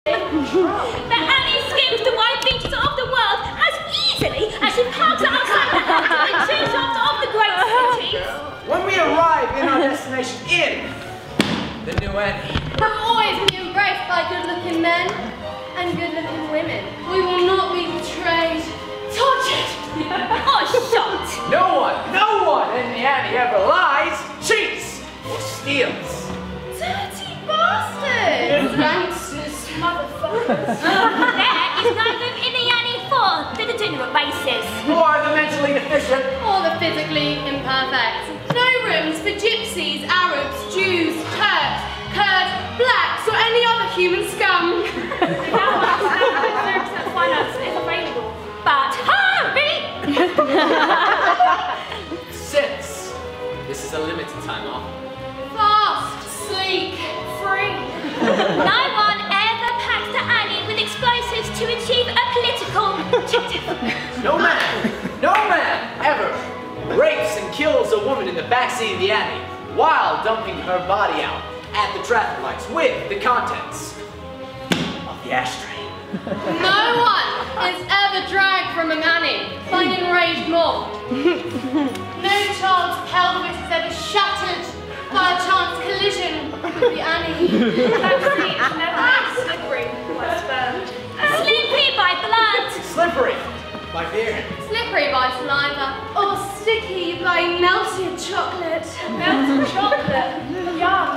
But Annie skims the wide beaches of the world as easily as she parks outside the hotel and two shops of the great cities. When we arrive in our destination in the new Annie, We'll always be embraced by good-looking men and good-looking women. We will not be betrayed, tortured, or shot. no one in the Annie ever lies, cheats, or steals. dirty bastards, gangsters, motherfuckers. There is no room in the Annie for the degenerate races. Or the mentally deficient. Or the physically imperfect. No rooms for gypsies, Arabs, Jews, Turks, Kurds, blacks, or any other human scum. Finance is available. But hurry! Since this is a limited time off, Fast, sleek, free. No one ever packs to Annie with explosives to achieve a political objective. no man ever rapes and kills a woman in the backseat of the Annie while dumping her body out at the traffic lights with the contents of the ashtray. No one is ever dragged from a Annie by an enraged mob. No child's pelvis is ever shattered by a chance collision with the Annie. Backseat never makes slippery by sperm. Slippery by blood. Slippery by beer. Slippery by saliva, or sticky by melted chocolate. Melted chocolate? Yum.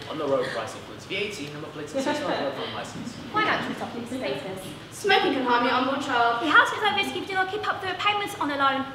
On the road price includes VAT, number plates, and 6 month road license. Financial stopping status. Smoking can harm your unborn child. Your house is at risk if you do not keep up the repayments on a loan.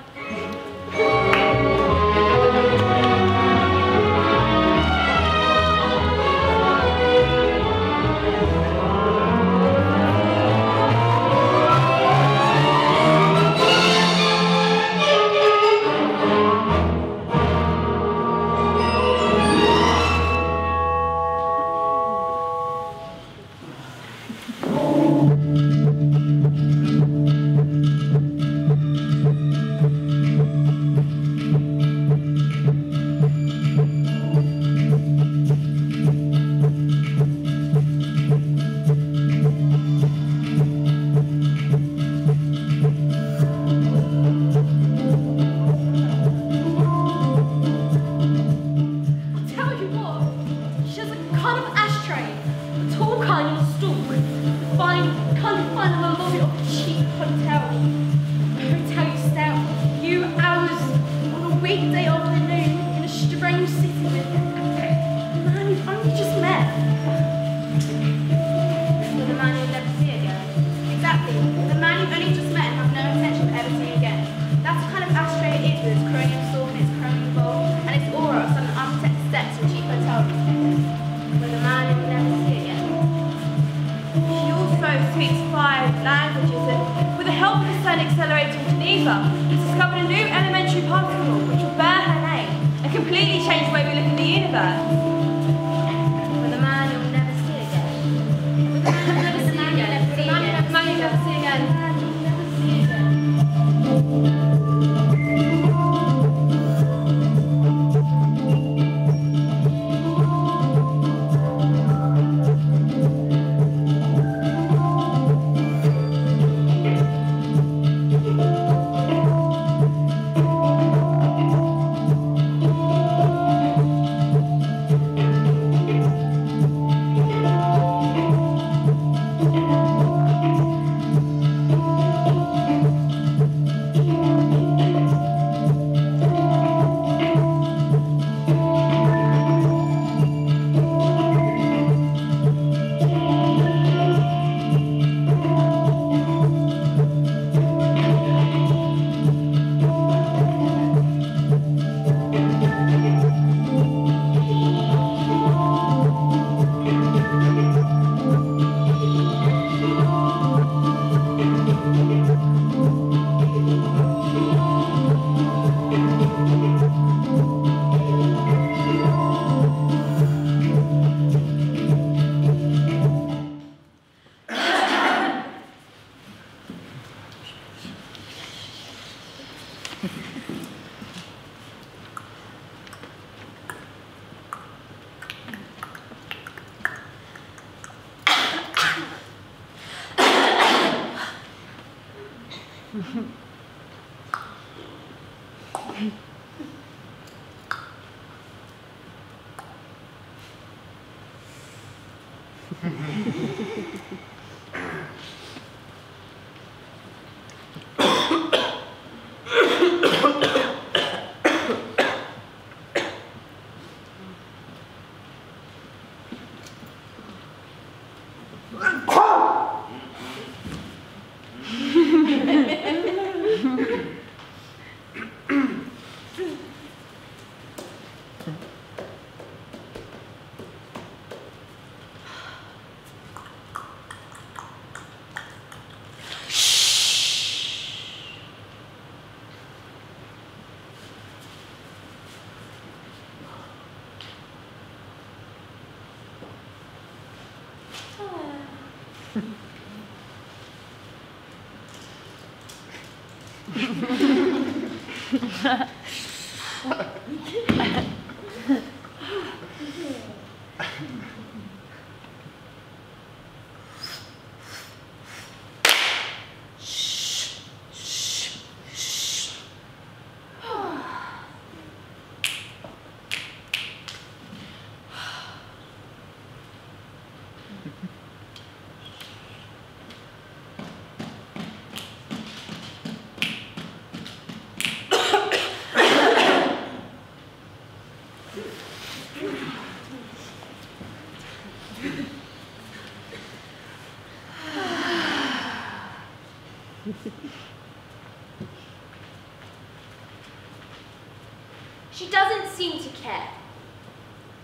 She doesn't seem to care.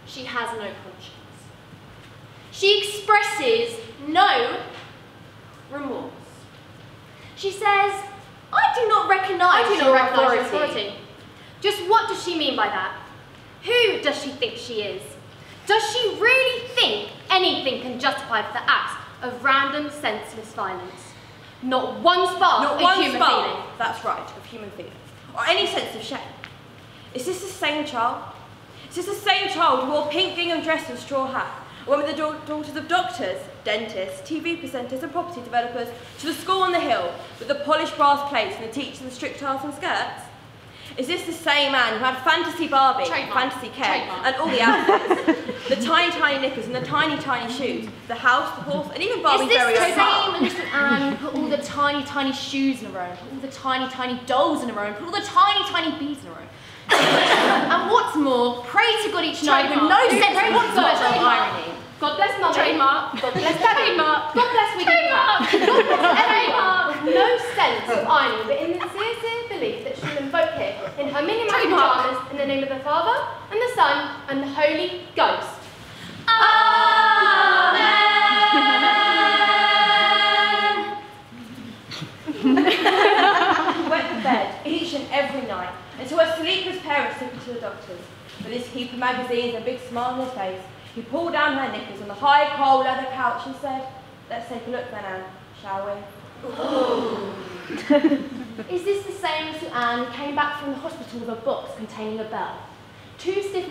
She has no conscience. She expresses no remorse. She says, I do not recognise your authority. Just what does she mean by that? Who does she think she is? Does she really think anything can justify the acts of random, senseless violence? Not one spark of human feeling. That's right, of human feeling. Or any sense of shame. Is this the same child? Is this the same child who wore pink gingham dress and straw hat, or went with the daughters of doctors, dentists, TV presenters and property developers to the school on the hill with the polished brass plates and the teachers in strict ties and skirts? Is this the same man who had fantasy Barbie, fantasy Ken, and all the outfits? The tiny, tiny knickers and the tiny, tiny shoes, the house, the horse, and even Barbie's very own car? Is this the same little Anne who put all the tiny, tiny shoes in her own, put all the tiny, tiny dolls in her own, put all the tiny, tiny beads in her own? And what's more, pray to God each night with no sense whatsoever of irony. God bless Mummy. Trademark. God bless Daddy. Trademark. God bless Wiggy Cat. God bless everyone. With no sense of irony, but in the sincere belief that she will invoke it in her mini pajamas in the name of the Father, and the Son, and the Holy Ghost. He went to bed each and every night until her sleepless parents took her to the doctors. With his heap of magazines and a big smile on his face, he pulled down her knickers on the high, cold leather couch and said, "Let's take a look then, Anne, shall we?" Is this the same as Anne who came back from the hospital with a box containing a bell, 2 stiff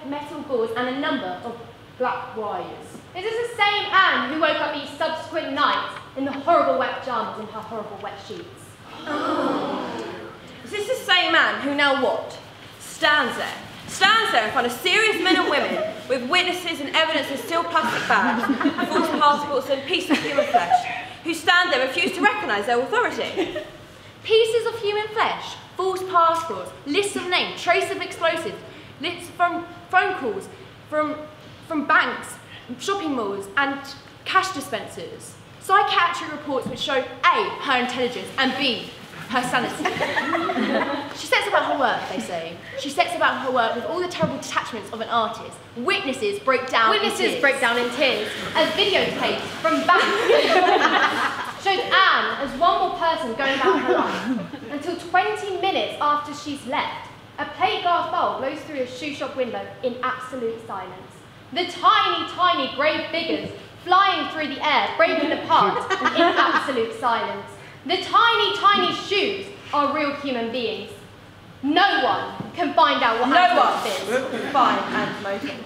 metal balls and a number of black wires? Is this the same Anne who woke up each subsequent night in the horrible wet pajamas in her horrible wet sheets? Is this the same man who now what? Stands there in front of serious men and women with witnesses and evidence in steel plastic bags, false passports and pieces of human flesh, who stand there and refuse to recognise their authority? Pieces of human flesh, false passports, lists of names, trace of explosives, lists from phone calls, from banks, shopping malls and cash dispensers. Psychiatric reports which show A, her intelligence, and B, her sanity. She sets about her work, they say. She sets about her work with all the terrible detachments of an artist. Witnesses break down in tears. As videotapes from banks shows Anne as one more person going about her life. Until 20 minutes after she's left, a plate glass bowl blows through a shoe shop window in absolute silence. The tiny, tiny grey figures flying through the air, breaking apart in absolute silence. The tiny, tiny shoes are real human beings. No one can find out what Anne's motive is. No one can find Anne's motive.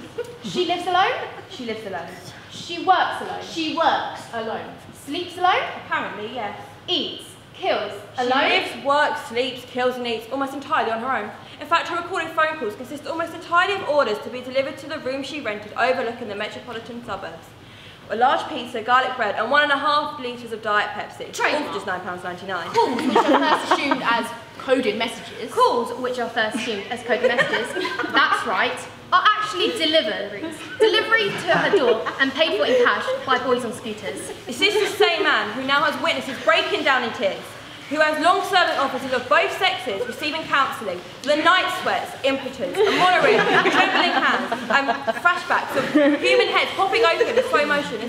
She lives alone? She lives alone. She works alone? She works alone. Sleeps alone? Apparently, yes. Eats, Kills. She Alone? lives, works, sleeps, kills and eats almost entirely on her own. In fact, her recorded phone calls consist almost entirely of orders to be delivered to the room she rented overlooking the metropolitan suburbs. A large pizza, garlic bread and 1.5 litres of Diet Pepsi. Trademark. All for just £9.99. Calls which are first assumed as coded messages. Calls which are first assumed as coded messages. That's right. Are actually deliveries. Delivery to her door and paid for in cash by boys on scooters. Is this the same man who now has witnesses breaking down in tears, who has long-serving officers of both sexes receiving counselling, the night sweats, impotence, a monorail, trembling hands, and flashbacks of human heads popping open in slow motion,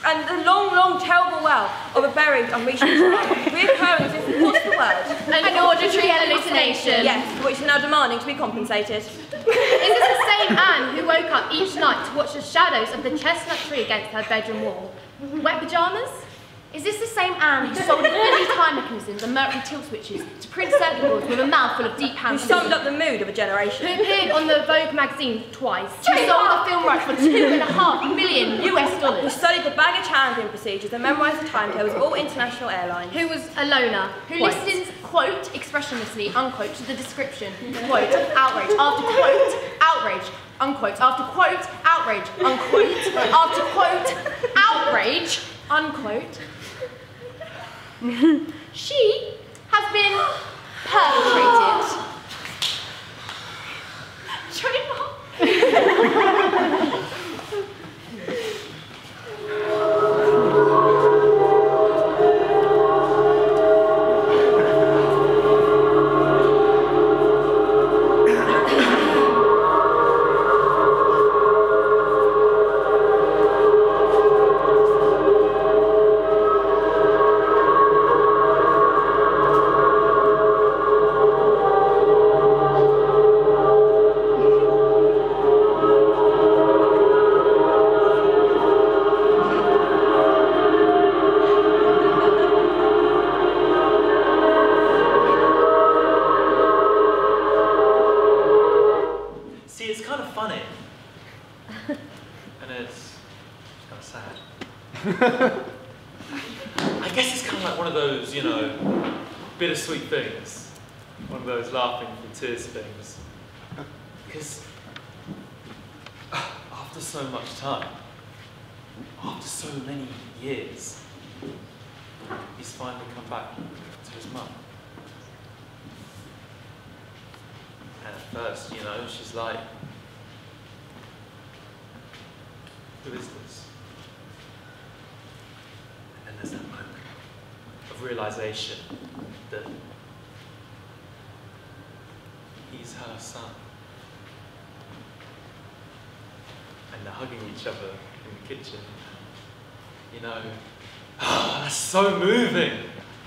and the long, terrible well of a buried, unreached child, reoccurring as if, what's the word? An auditory hallucination. Yes, for which is now demanding to be compensated. Is this the same Anne who woke up each night to watch the shadows of the chestnut tree against her bedroom wall? Wet pyjamas? Is this the same Anne who sold infinity time mechanisms and mercury tilt switches to print circuit boards with a mouth full of deep Who hands? summed up the mood of a Who generation. appeared on the Vogue magazine twice? Who sold the film rights for $2.5 million Who US? studied the baggage handling procedures and memorised the timetables of all international airlines. Who was a loner? Who Quote. listens, quote, expressionlessly, unquote, to the description, quote, outrage, after quote, outrage, unquote, after quote, outrage, unquote, after quote, outrage, unquote. She has been perpetrated. Trademark. I guess it's kind of like one of those, you know, bittersweet things. One of those laughing through tears things. Because after so much time, after so many years, he's finally come back to his mum. And at first, you know, she's like, who is this? And then there's that moment of realization that he's her son. And they're hugging each other in the kitchen. You know, that's so moving.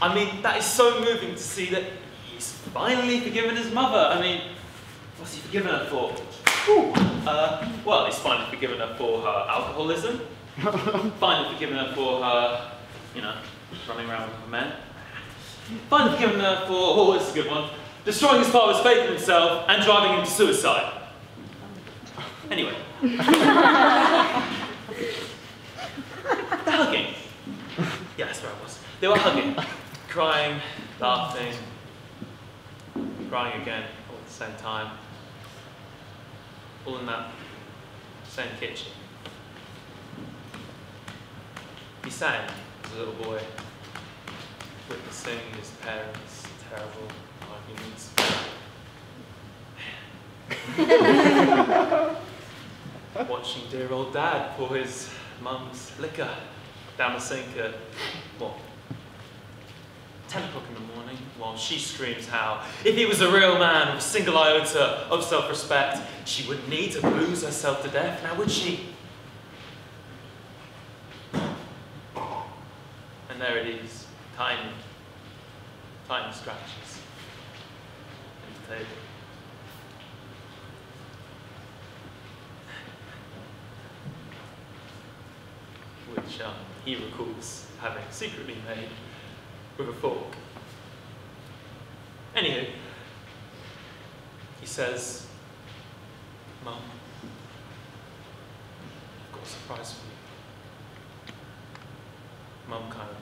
I mean, that is so moving to see that he's finally forgiven his mother. I mean, what's he forgiven her for? Well, he's finally forgiven her for her alcoholism. Finally forgiven her for her, you know, running around with men. Finally forgiven her for, oh, this is a good one, destroying his father's faith in himself and driving him to suicide. Anyway. They're hugging. Yeah, that's where I was. They were hugging, crying, laughing, crying again all at the same time. All in that same kitchen. He sang as a little boy, witnessing his parents' terrible arguments. Watching dear old dad pour his mum's liquor down the sink at, what, 10 o'clock in the morning, while she screams how, if he was a real man with a single iota of self-respect, she wouldn't need to booze herself to death, now would she? And there it is, tiny, tiny scratches on the table. Which he recalls having secretly made with a fork. Anywho, he says, Mum, I've got a surprise for you. Mum kind of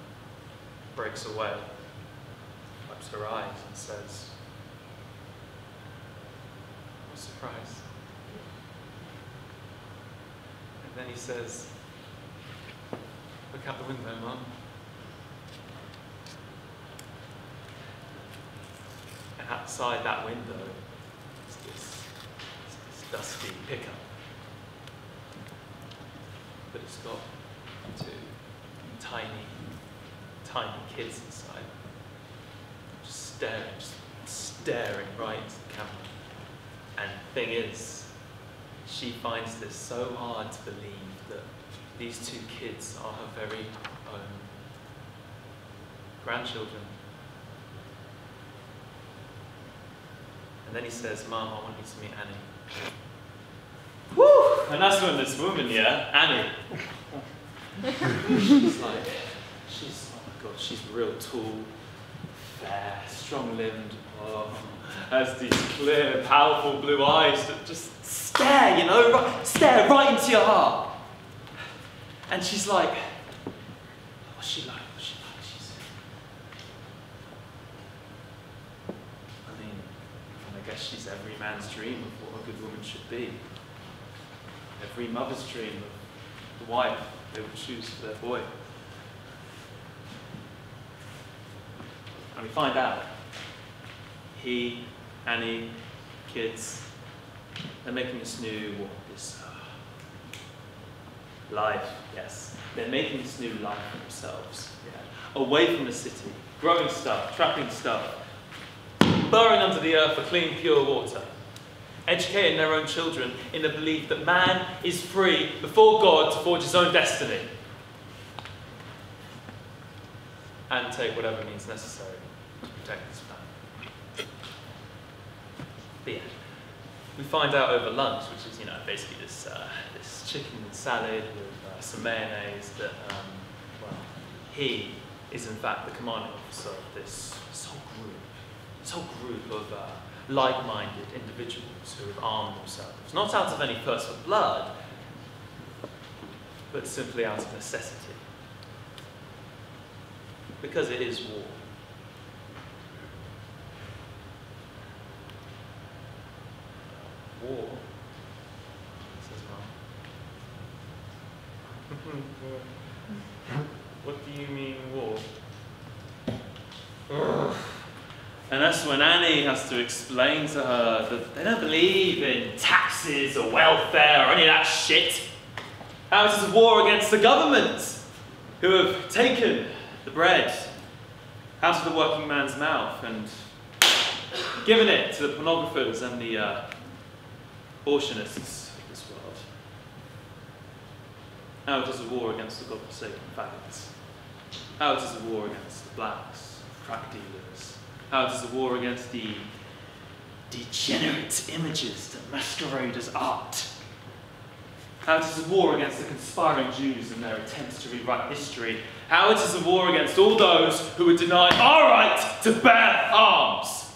breaks away rubs her eyes and says, "What a surprise." And then he says, "Look out the window, Mum." And outside that window is this dusty pickup. But it's got two tiny kids inside. Just staring right at the camera. And the thing is, she finds this so hard to believe that these two kids are her very own grandchildren. And then he says, "Mum, I want you to meet Annie." Woo! And that's when this woman, Annie, she's like, oh my God, she's real tall, fair, strong-limbed, has these clear, powerful blue eyes that just stare, stare right into your heart. And she's like, what's she like? I guess she's every man's dream of what a good woman should be. Every mother's dream of the wife they would choose for their boy. And we find out he, Annie, kids, they're making this new life, yes. They're making this new life for themselves. Yeah. Away from the city, growing stuff, trapping stuff, burrowing under the earth for clean, pure water, educating their own children in the belief that man is free before God to forge his own destiny and take whatever means necessary to protect his planet. But yeah, we find out over lunch, which is, basically this chicken salad with some mayonnaise, that, he is in fact the commanding officer of this whole group of like-minded individuals who have armed themselves, not out of any thirst for blood, but simply out of necessity. Because it is war. War? Says Mum. What do you mean, war? And that's when Annie has to explain to her that they don't believe in taxes or welfare or any of that shit. How it is a war against the government, who have taken the bread out of the working man's mouth and given it to the pornographers and the abortionists of this world. How it is a war against the godforsaken faggots. How it is a war against the blacks, crack dealers. How it is a war against the degenerate images that masquerade as art. How it is a war against the conspiring Jews and their attempts to rewrite history. How it is a war against all those who would deny our right to bear arms.